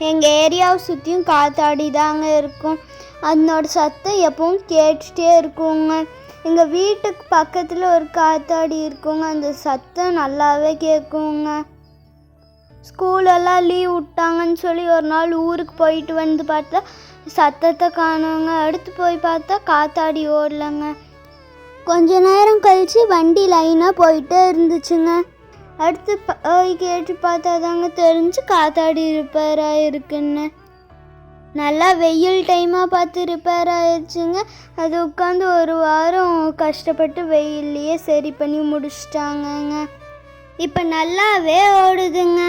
எங்கள் ஏரியாவை சுற்றியும் காத்தாடி தாங்க இருக்கும். அதனோட சத்தம் எப்பவும் கேட்டுகிட்டே இருக்குங்க. எங்கள் வீட்டுக்கு பக்கத்தில் ஒரு காத்தாடி இருக்குங்க. அந்த சத்தம் நல்லாவே கேட்குங்க. ஸ்கூலெல்லாம் லீவ் விட்டாங்கன்னு சொல்லி ஒரு நாள் ஊருக்கு போயிட்டு வந்து பார்த்தா சத்தத்தை காணுங்க. அடுத்து போய் பார்த்தா காத்தாடி ஓடலைங்க. கொஞ்ச நேரம் கழித்து வண்டி லைனாக போயிட்டே இருந்துச்சுங்க. அடுத்து போய் கேட்டு பார்த்தா தாங்க தெரிஞ்சு காத்தாடி ரிப்பேர் ஆகிருக்குன்னு. நல்லா வெயில் டைமாக பார்த்து ரிப்பேர் ஆயிடுச்சுங்க. அது உட்காந்து ஒரு வாரம் கஷ்டப்பட்டு வெயில்லையே சரி பண்ணி முடிச்சிட்டாங்கங்க. இப்போ நல்லாவே ஓடுதுங்க.